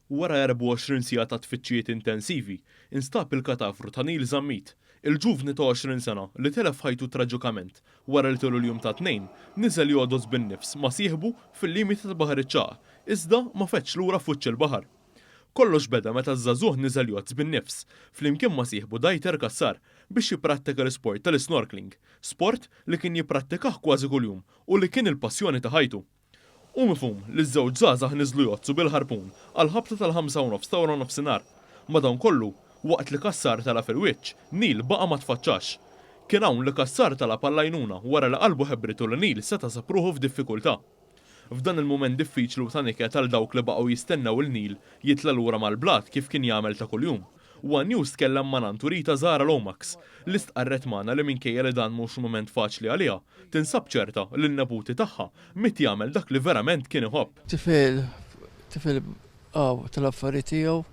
Wara 24 siegħa ta' tfittxijiet intensivi, instab il-katafru ta' Neil Zammit, il-ġuvni ta' 20 sena li telef ħajtu traġikament wara li tul il-jum ta' tnejn niżel jodos bin-nifs ma' sieħbu fil-limiti tal-Baħar iċ-Ċaq, iżda ma fetx lura fuċċ il-baħar. Kollox beda meta żagħżugħ niżel jozz bin-nifs flimkien ma' sieħbu Dajter Kassar biex jipprattika l-isport tal-snorkeling, sport li kien jipprattikah kważi kuljum u li kien il-passjoni ta' ħajtu. U mifhum li ż-żewġ żgħażagħ niżlu jozzu bil-ħarpun għal ħabta tal-5 ta' wara nofsinhar. Madankollu, waqt li Kassar tela fil-wiċċ, Neil baqa' ma tfaċċax. Kien hawn li Kassar tela pallajnuna wara li qalbu ħebritu li Neil seta' sapruħu f'diffikultà. F'dan il-mument diffiċli u ta' niket għal dawk li baqgħu jistennew il-Neil jitla lura mal-blat kif kien jagħmel ta' kuljum. One News tkellem ma' nantu Rita Zara Lomax li stqarret magħna li minkejja li dan mhux mument faċli għaliha, tinsab ċerta li n-nebuti tagħha mit jagħmel dak li verament kien iħobb. Tifel tal-affarijiet tiegħu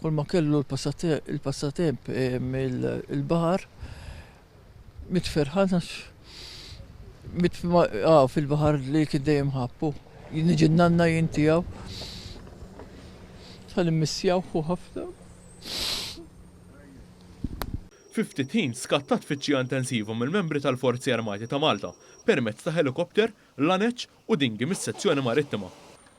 kull ma kellu l-passatemp mill-baħar mitferħan fil-baħar li kien dejjem ħabbu. Niġi nanna jien tiegħu tal-immissjaw u ħafna. 50 ħin skattat tfittxija intensiva mill-membri tal-Forzi Armati ta' Malta permezz ta' helikopter, laneċ u dingi mis-sezzjoni marittima.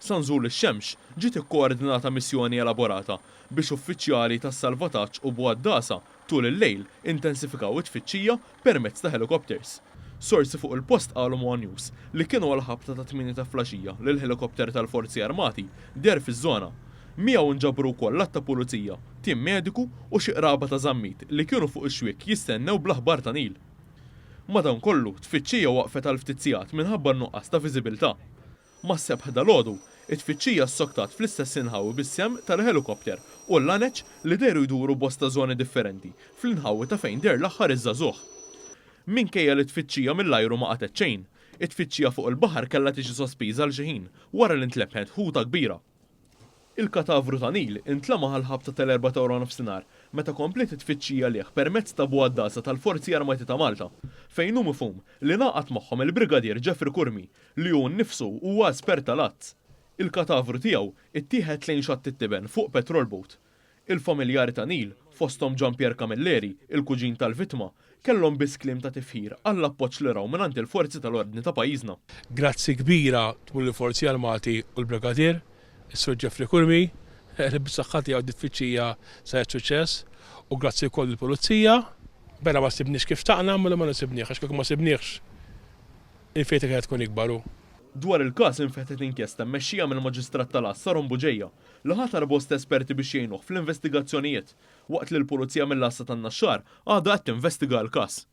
Sanżul ix-Xemx ġiet ikkoordinata missjoni elaborata biex uffiċjali tas-salvataġġ u bwaddasa tul il-lejl intensifikaw it-tfittxija permezz ta' helikopters. Sorsi fuq il-post qalu One News li kienu għal-ħabta ta' 8 ta' flaxija li l-helikopter tal-Forzi Armati der fiż-żona. Miegħu nġabru wkoll ta' pulizija, tim mediku u xi qraba ta' Zammit li kienu fuq ix-xwiek jistennew bl-aħbar ta' Neil. Madankollu tfittxija waqfet għal ftit sigħat minħabba nuqqas ta' viżibilità. Mas-sebħ dalgħodu, it-tfittxija ssoktat fl-istess inħawi bis-sem tal-helikopter u l-laneċ li deru jduru bosta żoni differenti fl-inħawi ta' fejn der l-aħħar iż-żagħżugħ. Minkejja li tfittxija mill-ajru ma qatet xejn, it-tfittxija fuq il-baħar kellha tiġi sospiża l xi ħin wara li ntlepħet ħuta kbira. Il-katavru ta' Neil intlama ħal-ħabta tal-4 ta' wara nofsinhar meta komplet tfittxija liħ permezz ta' bwaddasa tal-Forzi Armati ta' Malta fejn hu mifhum li naqat magħhom il-Brigadier Jeffrey Kurmi li hu nnifsu huwa espert tal-azz. Il-katavru tiegħu ittieħed lejn xatt it-Tiben fuq petrol boat. Il-familjari ta' Neil, fosthom Gianpier Camilleri, il-kuġin tal-vittma, kellhom biss kliem ta' tifħir għall-appoġġ li raw mingħand il-forzi tal-ordni ta' pajjiżna. Grazzi kbira tmur il-Forzi Armati u l-Brigadier, is-Sur Jeffrey Kurmi, li bis-saħħa tiegħu tfittxija saret suċċess u grazzi wkoll il-Pulizija. Bella ma sibniex kif taqna ma nisibniex għax kieku ma sibniex il-fejta kienet tkun ikbaru. Dwar il-każ infetħet inkjesta mmexxija mill-Maġistrat tal-Għas Saron Buġejja li ħatar bosta esperti biex jgħinuh fl-investigazzjonijiet waqt li l-Pulizija mill-Assa tan-Naxxar għadha qed tinvestiga l-każ.